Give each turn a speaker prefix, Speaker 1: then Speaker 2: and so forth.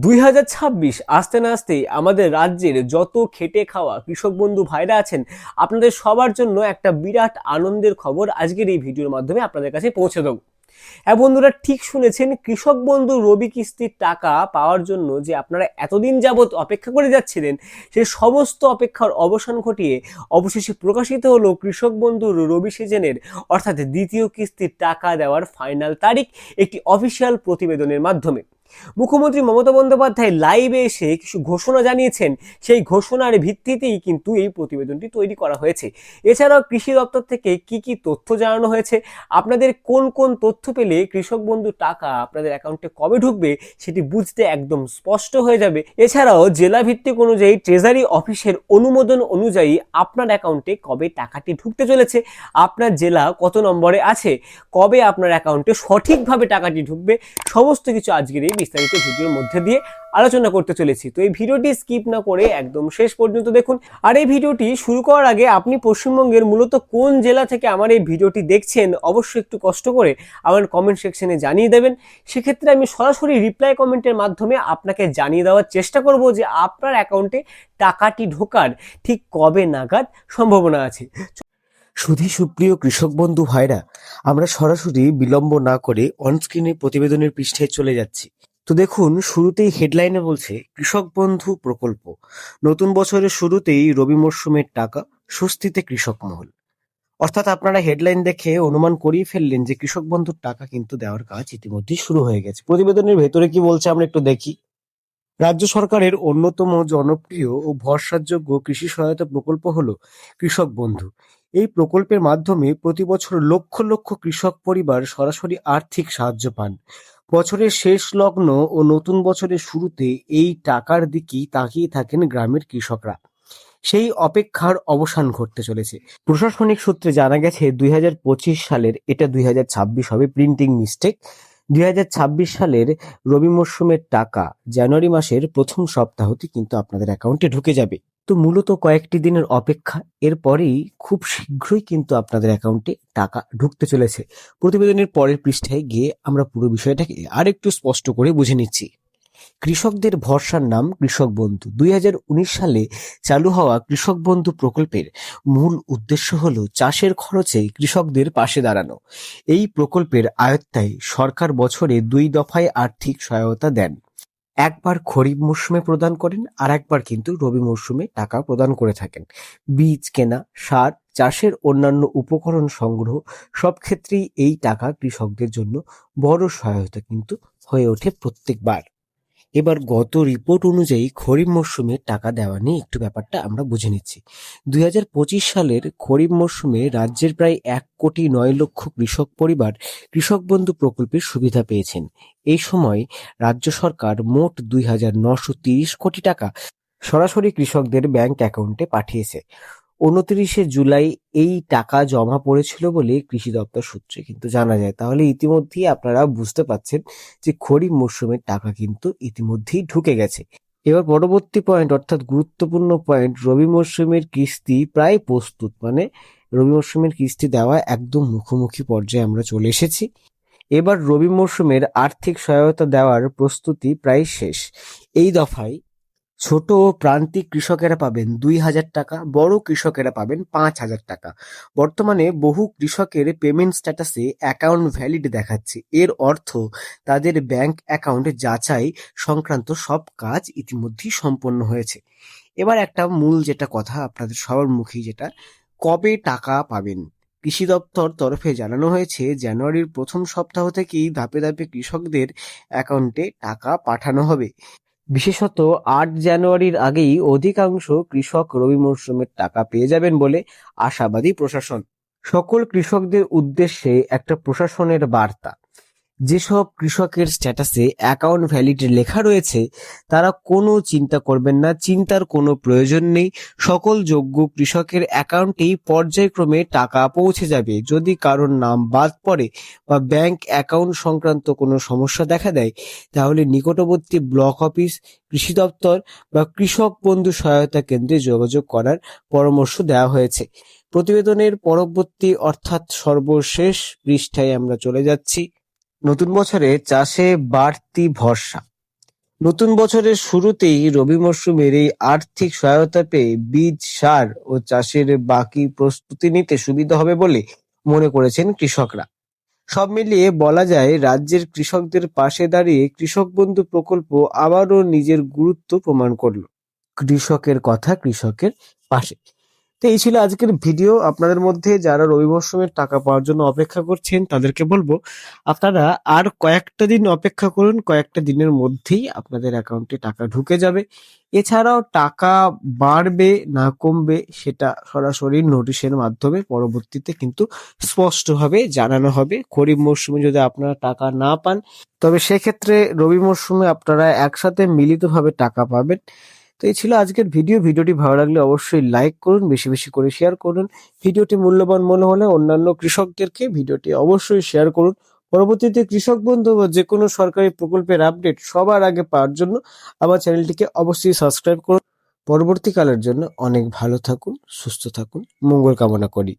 Speaker 1: 2026 আসতে না আসতেই আমাদের রাজ্যের যত খেটে খাওয়া কৃষক বন্ধু ভাইরা আছেন, আপনাদের সবার জন্য একটা বিরাট আনন্দের খবর আজকের এই ভিডিওর মাধ্যমে আপনাদের কাছে পৌঁছে দেবো। হ্যাঁ বন্ধুরা, ঠিক শুনেছেন, কৃষক বন্ধু রবি কিস্তির টাকা পাওয়ার জন্য যে আপনারা এতদিন যাবৎ অপেক্ষা করে যাচ্ছিলেন, সেই সমস্ত অপেক্ষার অবসান ঘটিয়ে অবশেষে প্রকাশিত হলো কৃষক বন্ধুর রবি সিজনের অর্থাৎ দ্বিতীয় কিস্তির টাকা দেওয়ার ফাইনাল তারিখ একটি অফিসিয়াল প্রতিবেদনের মাধ্যমে। মুখ্যমন্ত্রী মমতা বন্দ্যোপাধ্যায় লাইভে এসে কিছু ঘোষণা জানিয়েছেন, সেই ঘোষণার ভিত্তিতেই কিন্তু এই প্রতিবেদনটি তৈরি করা হয়েছে। এছাড়াও কৃষি দপ্তর থেকে কি কি তথ্য জানানো হয়েছে, আপনাদের কোন কোন তথ্য পেলে কৃষক বন্ধু টাকা আপনাদের অ্যাকাউন্টে কবে ঢুকবে সেটি বুঝতে একদম স্পষ্ট হয়ে যাবে। এছাড়াও জেলা ভিত্তিক অনুযায়ী ট্রেজারি অফিসের অনুমোদন অনুযায়ী আপনার অ্যাকাউন্টে কবে টাকাটি ঢুকতে চলেছে, আপনার জেলা কত নম্বরে আছে, কবে আপনার অ্যাকাউন্টে সঠিকভাবে টাকাটি ঢুকবে, সমস্ত কিছু আজকের এই বিস্তারিত ভিডিওর মধ্যে দিয়ে আলোচনা করতে চলেছি। তো এই ভিডিওটি স্কিপ না করে একদম শেষ পর্যন্ত দেখুন। আর এই ভিডিওটি শুরু করার আগে আপনি পশ্চিমবঙ্গের মূলত কোন জেলা থেকে আমার এই ভিডিওটি দেখছেন অবশ্যই একটু কষ্ট করে আমার কমেন্ট সেকশনে জানিয়ে দেবেন। সেক্ষেত্রে আমি সরাসরি রিপ্লাই কমেন্টের মাধ্যমে আপনাকে জানিয়ে দেওয়ার চেষ্টা করব যে আপনার অ্যাকাউন্টে টাকাটি ঢোকার ঠিক কবে নাগাদ সম্ভাবনা আছে।
Speaker 2: সুপ্রিয় কৃষক বন্ধু ভাইরা, আমরা সরাসরি বিলম্ব না করে অনস্ক্রিনে প্রতিবেদনের পৃষ্ঠায় চলে যাচ্ছি। তো দেখুন, শুরুতেই হেডলাইনে বলছে কৃষক বন্ধু প্রকল্প, নতুন বছরের শুরুতেই রবি মরশুমের টাকা, স্বস্তিতে কৃষক মহল। অর্থাৎ আপনারা হেডলাইন দেখে অনুমান করিয়ে ফেললেন যে কৃষক বন্ধুর টাকা কিন্তু দেওয়ার কাজ ইতিমধ্যেই শুরু হয়ে গেছে। প্রতিবেদনের ভেতরে কি বলছে আমরা একটু দেখি। রাজ্য সরকারের অন্যতম জনপ্রিয় ও ভরসাযোগ্য কৃষি সহায়তা প্রকল্প হলো কৃষক বন্ধু। এই প্রকল্পের মাধ্যমে প্রতি বছর লক্ষ লক্ষ কৃষক পরিবার সরাসরি আর্থিক সাহায্য পান। বছরের শেষ লগ্ন ও নতুন বছরের শুরুতে এই টাকার দিকেই তাকিয়ে থাকেন গ্রামের কৃষকরা। সেই অপেক্ষার অবসান ঘটতে চলেছে। প্রশাসনিক সূত্রে জানা গেছে 2025 সালের এটা 2026 হবে, প্রিন্টিং মিস্টেক। 2026 সালের রবি মরশুমের টাকা জানুয়ারি মাসের প্রথম সপ্তাহতে কিন্তু আপনাদের অ্যাকাউন্টে ঢুকে যাবে। তো মূলত কয়েকটি দিনের অপেক্ষা, এরপরেই খুব শীঘ্রই কিন্তু আপনাদের অ্যাকাউন্টে টাকা ঢুকতে চলেছে। প্রতিবেদনের পরের পৃষ্ঠায় গিয়ে আমরা পুরো বিষয়টাকে আরেকটু স্পষ্ট করে বুঝে নিচ্ছি। কৃষকদের ভরসার নাম কৃষক বন্ধু। 2019 সালে চালু হওয়া কৃষক বন্ধু প্রকল্পের মূল উদ্দেশ্য হল চাষের খরচে কৃষকদের পাশে দাঁড়ানো। এই প্রকল্পের আয়ত্তায় সরকার বছরে 2 দফায় আর্থিক সহায়তা দেন। একবার খরিফ মরশুমে প্রদান করেন, আর একবার কিন্তু রবি মরশুমে টাকা প্রদান করে থাকেন। বীজ কেনা, সার, চাষের অন্যান্য উপকরণ সংগ্রহ, সব ক্ষেত্রেই এই টাকা কৃষকদের জন্য বড় সহায়তা কিন্তু হয়ে ওঠে প্রত্যেকবার। এবার গত রিপোর্ট অনুযায়ী খরিফ মরশুমে টাকা দেওয়া নিয়ে একটু ব্যাপারটা আমরা বুঝে নিচ্ছি। 2025 সালের খরিফ মরশুমে রাজ্যের প্রায় 1,09,00,000 কৃষক পরিবার কৃষক বন্ধু প্রকল্পের সুবিধা পেয়েছেন। এই সময় রাজ্য সরকার মোট 2,930 কোটি টাকা সরাসরি কৃষকদের ব্যাংক অ্যাকাউন্টে পাঠিয়েছে। 29 জুলাই এই টাকা জমা পড়েছিল বলে কৃষি দপ্তর সূত্রে কিন্তু জানা যায়। তাহলে ইতিমধ্যেই আপনারা বুঝতে পারছেন যে খরিফ মরশুমের টাকা কিন্তু ইতিমধ্যেই ঢুকে গেছে। এবার পরবর্তী পয়েন্ট, অর্থাৎ গুরুত্বপূর্ণ পয়েন্ট, রবি মরশুমের কিস্তি প্রায় প্রস্তুত। মানে রবি মরশুমের কিস্তি দেওয়া একদম মুখোমুখি পর্যায়ে আমরা চলে এসেছি। এবার রবি মরশুমের আর্থিক সহায়তা দেওয়ার প্রস্তুতি প্রায় শেষ। এই দফায় ছোট ও প্রান্তিক কৃষকেরা পাবেন 2,000 টাকা, বড় কৃষকেরা পাবেন 5,000 টাকা। বর্তমানে বহু কৃষকের পেমেন্ট স্ট্যাটাসে অ্যাকাউন্ট ভ্যালিড দেখাচ্ছে। এর অর্থ তাদের ব্যাংক অ্যাকাউন্ট যাচাই সংক্রান্ত সব কাজ ইতিমধ্যেই সম্পন্ন হয়েছে। এবার একটা মূল যেটা কথা আপনাদের সবার মুখেই, যেটা কবে টাকা পাবেন। কৃষি দপ্তর তরফে জানানো হয়েছে জানুয়ারির প্রথম সপ্তাহ থেকেই ধাপে ধাপে কৃষকদের অ্যাকাউন্টে টাকা পাঠানো হবে। বিশেষত 8 জানুয়ারির আগেই অধিকাংশ কৃষক রবি মরশুমের টাকা পেয়ে যাবেন বলে আশাবাদী প্রশাসন। সকল কৃষকদের উদ্দেশ্যে একটা প্রশাসনের বার্তা: যেসব কৃষকের স্ট্যাটাসে অ্যাকাউন্ট ভ্যালিড লেখা রয়েছে তারা কোনো চিন্তা করবেন না, চিন্তার কোনো প্রয়োজন নেই। সকল যোগ্য কৃষকের অ্যাকাউন্টেই পর্যায়ক্রমে টাকা পৌঁছে যাবে। যদি কারোর নাম বাদ পড়ে বা ব্যাংক অ্যাকাউন্ট সংক্রান্ত কোনো সমস্যা দেখা দেয়, তাহলে নিকটবর্তী ব্লক অফিস, কৃষি দপ্তর বা কৃষক বন্ধু সহায়তা কেন্দ্রে যোগাযোগ করার পরামর্শ দেওয়া হয়েছে। প্রতিবেদনের পরবর্তী অর্থাৎ সর্বশেষ পৃষ্ঠায় আমরা চলে যাচ্ছি। নতুন বছরে চাষে বাড়তি ভরসা। নতুন বছরের শুরুতেই রবি মরশুমের এই আর্থিক সহায়তা পেয়ে বীজ, সার ও চাষের বাকি প্রস্তুতি নিতে সুবিধা হবে বলে মনে করেছেন কৃষকরা। সব মিলিয়ে বলা যায়, রাজ্যের কৃষকদের পাশে দাঁড়িয়ে কৃষক বন্ধু প্রকল্প আবারও নিজের গুরুত্ব প্রমাণ করলো। কৃষকের কথা, কৃষকের পাশে। তো এই ছিল আজকের ভিডিও। আপনাদের মধ্যে যারা রবি মরশুমের টাকা পাওয়ার জন্য অপেক্ষা করছেন তাদেরকে বলবো, আপনারা আর কয়েকটা দিন অপেক্ষা করুন। কয়েকটা দিনের মধ্যেই আপনাদের অ্যাকাউন্টে টাকা ঢুকে যাবে। এছাড়াও টাকা বাড়বে না কমবে সেটা সরাসরি নোটিশের মাধ্যমে পরবর্তীতে কিন্তু স্পষ্টভাবে জানানো হবে। খরিফ মরশুমে যদি আপনারা টাকা না পান, তবে সেক্ষেত্রে রবি মরশুমে আপনারা একসাথে মিলিতভাবে টাকা পাবেন। তো এই ছিল আজকের ভিডিও। ভিডিওটি ভালো লাগলে অবশ্যই লাইক করুন, বেশি বেশি করে শেয়ার করুন। ভিডিওটি মূল্যবান মনে হলে অন্যান্য কৃষকদেরকে ভিডিওটি অবশ্যই শেয়ার করুন। পরবর্তীতে কৃষক বন্ধু বা যে কোনো সরকারি প্রকল্পের আপডেট সবার আগে পাওয়ার জন্য আমার চ্যানেলটিকে অবশ্যই সাবস্ক্রাইব করুন। পরবর্তীকালের জন্য অনেক ভালো থাকুন, সুস্থ থাকুন, মঙ্গল কামনা করি।